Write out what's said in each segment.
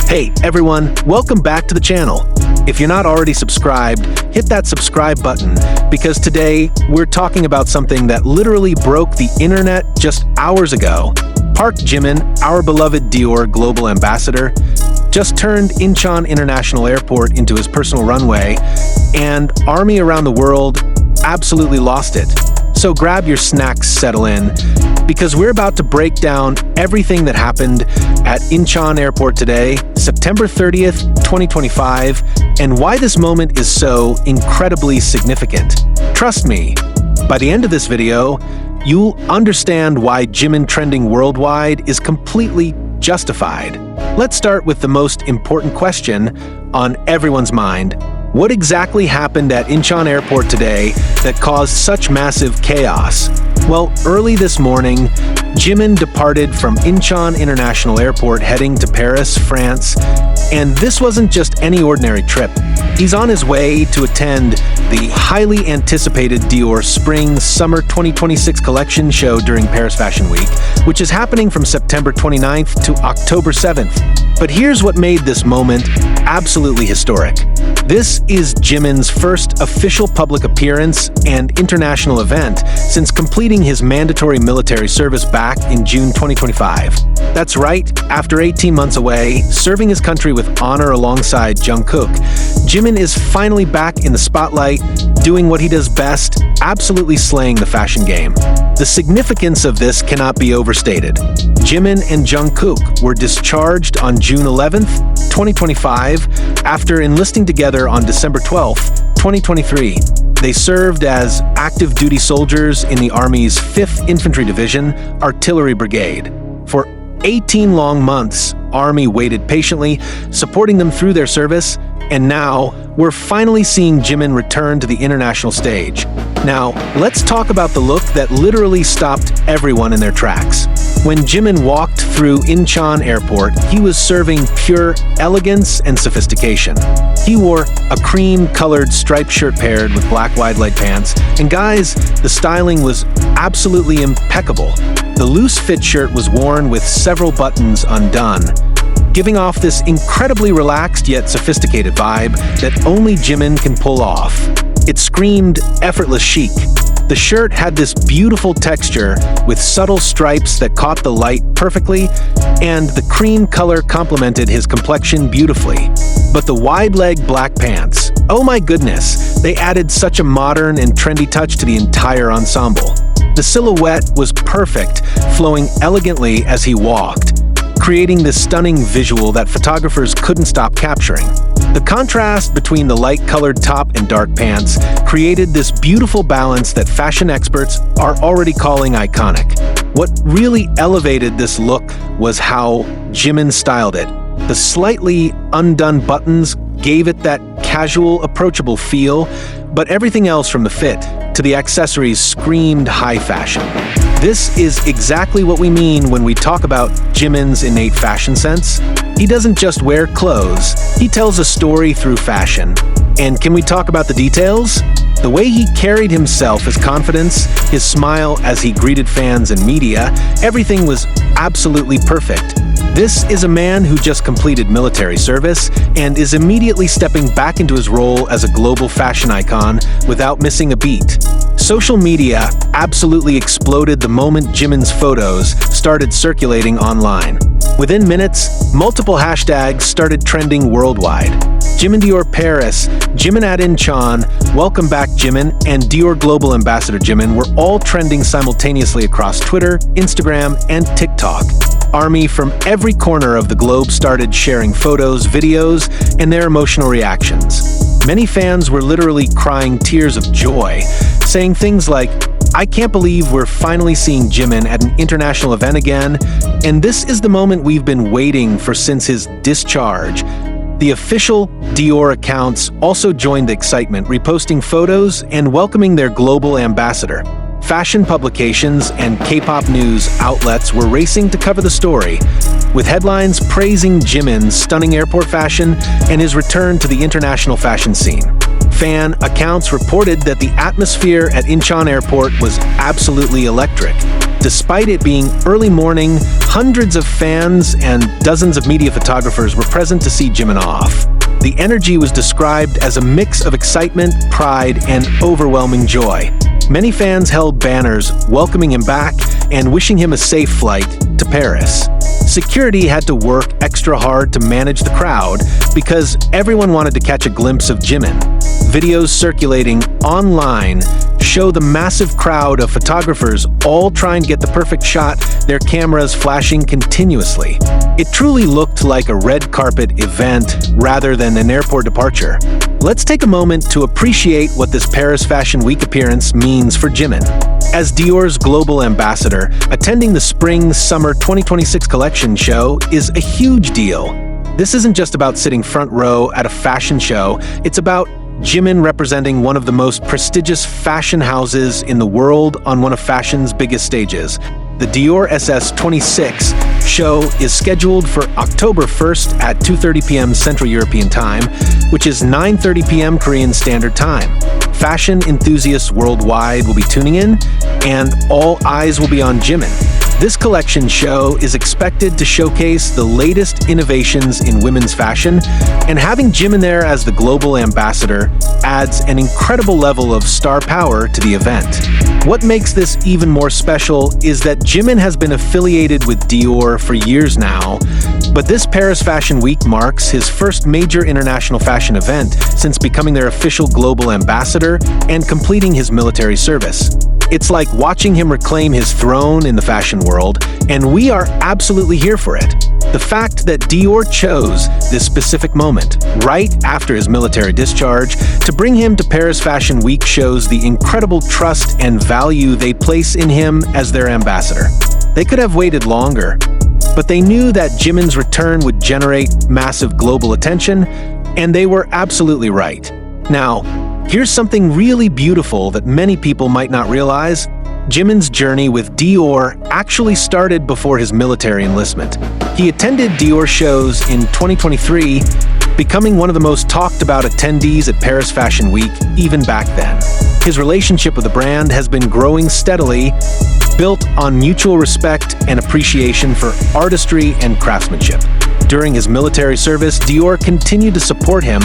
Hey everyone, welcome back to the channel. If you're not already subscribed, hit that subscribe button because today we're talking about something that literally broke the internet just hours ago. Park Jimin, our beloved Dior global ambassador, just turned Incheon International Airport into his personal runway, and ARMY around the world absolutely lost it. So grab your snacks, settle in, because we're about to break down everything that happened at Incheon Airport today, September 30th, 2025, and why this moment is so incredibly significant. Trust me, by the end of this video, you'll understand why Jimin trending worldwide is completely justified. Let's start with the most important question on everyone's mind. What exactly happened at Incheon Airport today that caused such massive chaos? Well, early this morning, Jimin departed from Incheon International Airport heading to Paris, France, and this wasn't just any ordinary trip. He's on his way to attend the highly anticipated Dior Spring-Summer 2026 collection show during Paris Fashion Week, which is happening from September 29th to October 7th. But here's what made this moment absolutely historic. This is Jimin's first official public appearance and international event since completing his mandatory military service back in June 2025. That's right, after 18 months away, serving his country with honor alongside Jungkook, Jimin is finally back in the spotlight, doing what he does best, absolutely slaying the fashion game. The significance of this cannot be overstated. Jimin and Jungkook were discharged on June 11th, 2025, after enlisting together on December 12th, 2023. They served as active duty soldiers in the Army's 5th Infantry Division, Artillery Brigade. For 18 long months, ARMY waited patiently, supporting them through their service, and now we're finally seeing Jimin return to the international stage. Now, let's talk about the look that literally stopped everyone in their tracks. When Jimin walked through Incheon Airport, he was serving pure elegance and sophistication. He wore a cream-colored striped shirt paired with black wide-leg pants, and guys, the styling was absolutely impeccable. The loose-fit shirt was worn with several buttons undone, giving off this incredibly relaxed yet sophisticated vibe that only Jimin can pull off. It screamed effortless chic. The shirt had this beautiful texture with subtle stripes that caught the light perfectly, and the cream color complemented his complexion beautifully. But the wide-leg black pants, oh my goodness, they added such a modern and trendy touch to the entire ensemble. The silhouette was perfect, flowing elegantly as he walked, creating this stunning visual that photographers couldn't stop capturing. The contrast between the light-colored top and dark pants created this beautiful balance that fashion experts are already calling iconic. What really elevated this look was how Jimin styled it. The slightly undone buttons gave it that casual, approachable feel, but everything else from the fit to the accessories screamed high fashion. This is exactly what we mean when we talk about Jimin's innate fashion sense. He doesn't just wear clothes, he tells a story through fashion. And can we talk about the details? The way he carried himself, his confidence, his smile as he greeted fans and media, everything was absolutely perfect. This is a man who just completed military service and is immediately stepping back into his role as a global fashion icon without missing a beat. Social media absolutely exploded the moment Jimin's photos started circulating online. Within minutes, multiple hashtags started trending worldwide. Jimin Dior Paris, Jimin at Incheon, Welcome Back Jimin, and Dior Global Ambassador Jimin were all trending simultaneously across Twitter, Instagram, and TikTok. ARMY from every corner of the globe started sharing photos, videos, and their emotional reactions. Many fans were literally crying tears of joy, saying things like, "I can't believe we're finally seeing Jimin at an international event again, and this is the moment we've been waiting for since his discharge." The official Dior accounts also joined the excitement, reposting photos and welcoming their global ambassador. Fashion publications and K-pop news outlets were racing to cover the story, with headlines praising Jimin's stunning airport fashion and his return to the international fashion scene. Fan accounts reported that the atmosphere at Incheon airport was absolutely electric. Despite it being early morning, hundreds of fans and dozens of media photographers were present to see Jimin off. The energy was described as a mix of excitement, pride, and overwhelming joy. Many fans held banners welcoming him back and wishing him a safe flight to Paris. Security had to work extra hard to manage the crowd because everyone wanted to catch a glimpse of Jimin. Videos circulating online show the massive crowd of photographers all trying to get the perfect shot, their cameras flashing continuously. It truly looked like a red carpet event rather than an airport departure. Let's take a moment to appreciate what this Paris Fashion Week appearance means for Jimin. As Dior's global ambassador, attending the Spring-Summer 2026 collection show is a huge deal. This isn't just about sitting front row at a fashion show, it's about Jimin representing one of the most prestigious fashion houses in the world on one of fashion's biggest stages. The Dior SS26 show is scheduled for October 1st at 2:30 p.m. Central European Time, which is 9:30 p.m. Korean Standard Time. Fashion enthusiasts worldwide will be tuning in, and all eyes will be on Jimin. This collection show is expected to showcase the latest innovations in women's fashion, and having Jimin there as the global ambassador adds an incredible level of star power to the event. What makes this even more special is that Jimin has been affiliated with Dior for years now, but this Paris Fashion Week marks his first major international fashion event since becoming their official global ambassador and completing his military service. It's like watching him reclaim his throne in the fashion world, and we are absolutely here for it. The fact that Dior chose this specific moment, right after his military discharge, to bring him to Paris Fashion Week shows the incredible trust and value they place in him as their ambassador. They could have waited longer, but they knew that Jimin's return would generate massive global attention, and they were absolutely right. Now, here's something really beautiful that many people might not realize. Jimin's journey with Dior actually started before his military enlistment. He attended Dior shows in 2023, becoming one of the most talked about attendees at Paris Fashion Week even back then. His relationship with the brand has been growing steadily, built on mutual respect and appreciation for artistry and craftsmanship. During his military service, Dior continued to support him,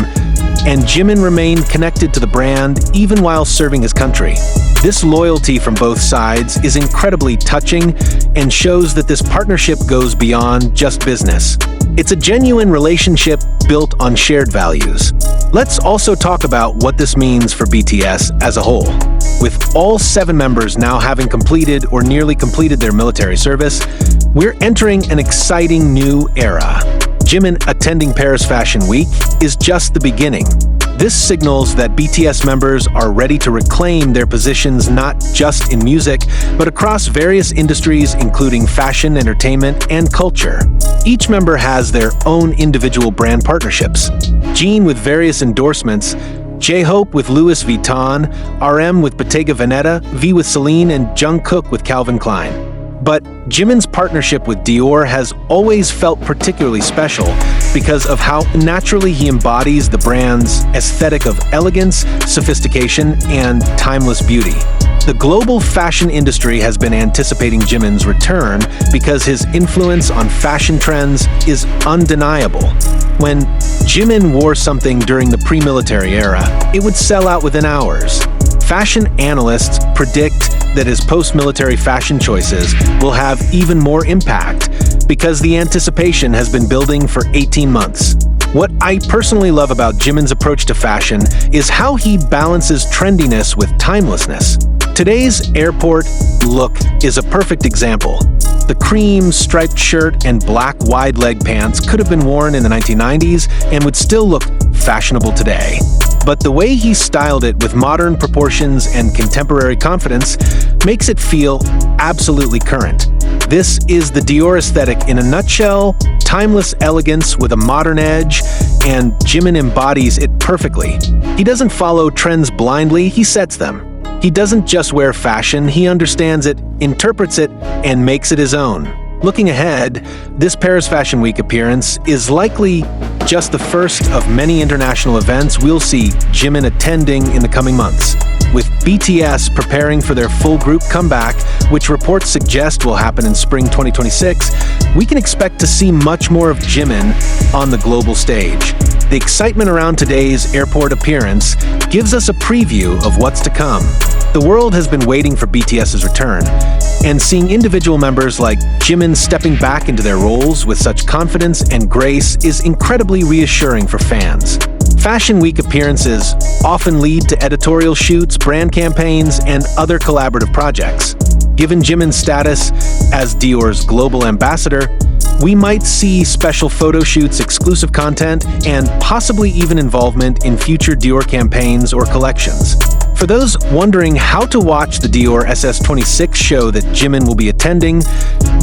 and Jimin remained connected to the brand even while serving his country. This loyalty from both sides is incredibly touching and shows that this partnership goes beyond just business. It's a genuine relationship built on shared values. Let's also talk about what this means for BTS as a whole. With all 7 members now having completed or nearly completed their military service, we're entering an exciting new era. Jimin attending Paris Fashion Week is just the beginning. This signals that BTS members are ready to reclaim their positions not just in music, but across various industries including fashion, entertainment, and culture. Each member has their own individual brand partnerships. Jin with various endorsements, J-Hope with Louis Vuitton, RM with Bottega Veneta, V with Celine, and Jungkook with Calvin Klein. But Jimin's partnership with Dior has always felt particularly special because of how naturally he embodies the brand's aesthetic of elegance, sophistication, and timeless beauty. The global fashion industry has been anticipating Jimin's return because his influence on fashion trends is undeniable. When Jimin wore something during the pre-military era, it would sell out within hours. Fashion analysts predict that his post-military fashion choices will have even more impact because the anticipation has been building for 18 months. What I personally love about Jimin's approach to fashion is how he balances trendiness with timelessness. Today's airport look is a perfect example. The cream striped shirt and black wide leg pants could have been worn in the 1990s and would still look fashionable today. But the way he styled it with modern proportions and contemporary confidence makes it feel absolutely current. This is the Dior aesthetic in a nutshell: timeless elegance with a modern edge, and Jimin embodies it perfectly. He doesn't follow trends blindly, he sets them. He doesn't just wear fashion, he understands it, interprets it, and makes it his own. Looking ahead, this Paris Fashion Week appearance is likely just the first of many international events we'll see Jimin attending in the coming months. With BTS preparing for their full group comeback, which reports suggest will happen in spring 2026, we can expect to see much more of Jimin on the global stage. The excitement around today's airport appearance gives us a preview of what's to come. The world has been waiting for BTS's return, and seeing individual members like Jimin stepping back into their roles with such confidence and grace is incredibly reassuring for fans. Fashion Week appearances often lead to editorial shoots, brand campaigns, and other collaborative projects. Given Jimin's status as Dior's global ambassador, we might see special photo shoots, exclusive content, and possibly even involvement in future Dior campaigns or collections. For those wondering how to watch the Dior SS26 show that Jimin will be attending,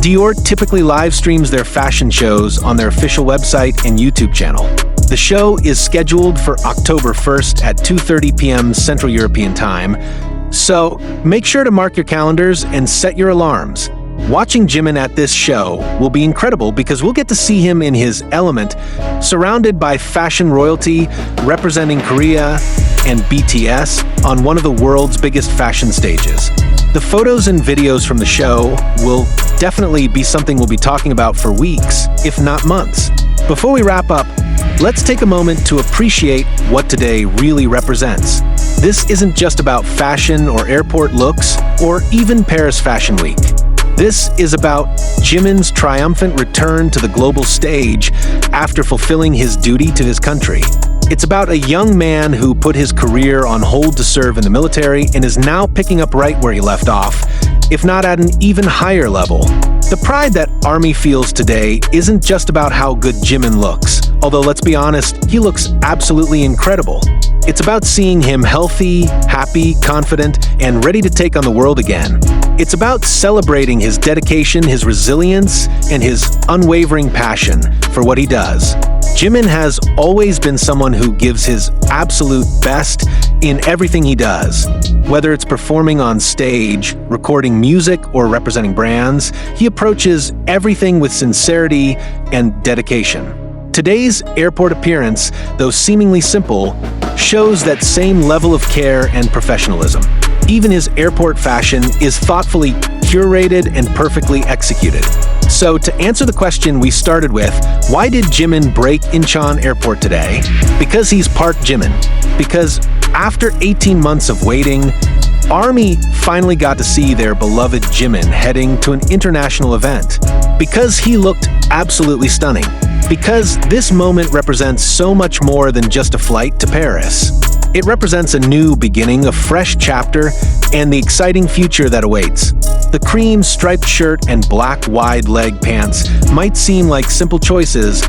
Dior typically live streams their fashion shows on their official website and YouTube channel. The show is scheduled for October 1st at 2:30 p.m. Central European Time, so make sure to mark your calendars and set your alarms. Watching Jimin at this show will be incredible because we'll get to see him in his element, surrounded by fashion royalty representing Korea and BTS on one of the world's biggest fashion stages. The photos and videos from the show will definitely be something we'll be talking about for weeks, if not months. Before we wrap up, let's take a moment to appreciate what today really represents. This isn't just about fashion or airport looks, or even Paris Fashion Week. This is about Jimin's triumphant return to the global stage after fulfilling his duty to his country. It's about a young man who put his career on hold to serve in the military and is now picking up right where he left off, if not at an even higher level. The pride that ARMY feels today isn't just about how good Jimin looks, although let's be honest, he looks absolutely incredible. It's about seeing him healthy, happy, confident, and ready to take on the world again. It's about celebrating his dedication, his resilience, and his unwavering passion for what he does. Jimin has always been someone who gives his absolute best in everything he does. Whether it's performing on stage, recording music, or representing brands, he approaches everything with sincerity and dedication. Today's airport appearance, though seemingly simple, shows that same level of care and professionalism. Even his airport fashion is thoughtfully curated and perfectly executed. So to answer the question we started with, why did Jimin break Incheon Airport today? Because he's part Jimin. Because after 18 months of waiting, ARMY finally got to see their beloved Jimin heading to an international event. Because he looked absolutely stunning. Because this moment represents so much more than just a flight to Paris. It represents a new beginning, a fresh chapter, and the exciting future that awaits. The cream striped shirt and black wide leg pants might seem like simple choices,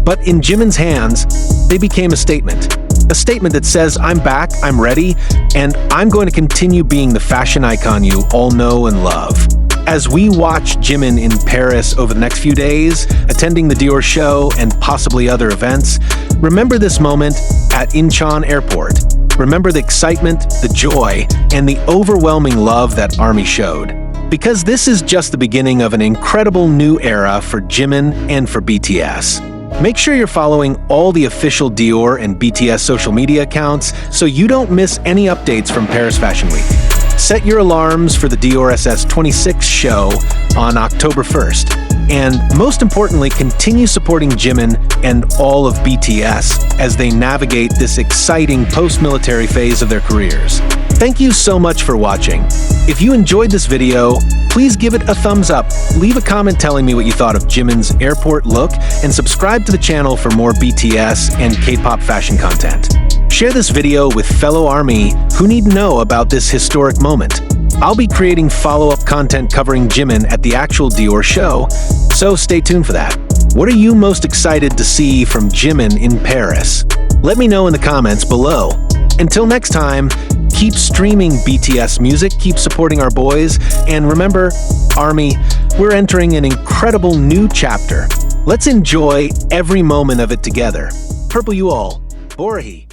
but in Jimin's hands, they became a statement. A statement that says, I'm back, I'm ready, and I'm going to continue being the fashion icon you all know and love. As we watch Jimin in Paris over the next few days, attending the Dior show and possibly other events, remember this moment at Incheon Airport. Remember the excitement, the joy, and the overwhelming love that ARMY showed. Because this is just the beginning of an incredible new era for Jimin and for BTS. Make sure you're following all the official Dior and BTS social media accounts so you don't miss any updates from Paris Fashion Week. Set your alarms for the Dior SS26 show on October 1st. And most importantly, continue supporting Jimin and all of BTS as they navigate this exciting post-military phase of their careers. Thank you so much for watching. If you enjoyed this video, please give it a thumbs up, leave a comment telling me what you thought of Jimin's airport look, and subscribe to the channel for more BTS and K-pop fashion content. Share this video with fellow ARMY who need to know about this historic moment. I'll be creating follow-up content covering Jimin at the actual Dior show, so stay tuned for that. What are you most excited to see from Jimin in Paris? Let me know in the comments below. Until next time, keep streaming BTS music, keep supporting our boys, and remember, ARMY, we're entering an incredible new chapter. Let's enjoy every moment of it together. Purple you all. Borahi.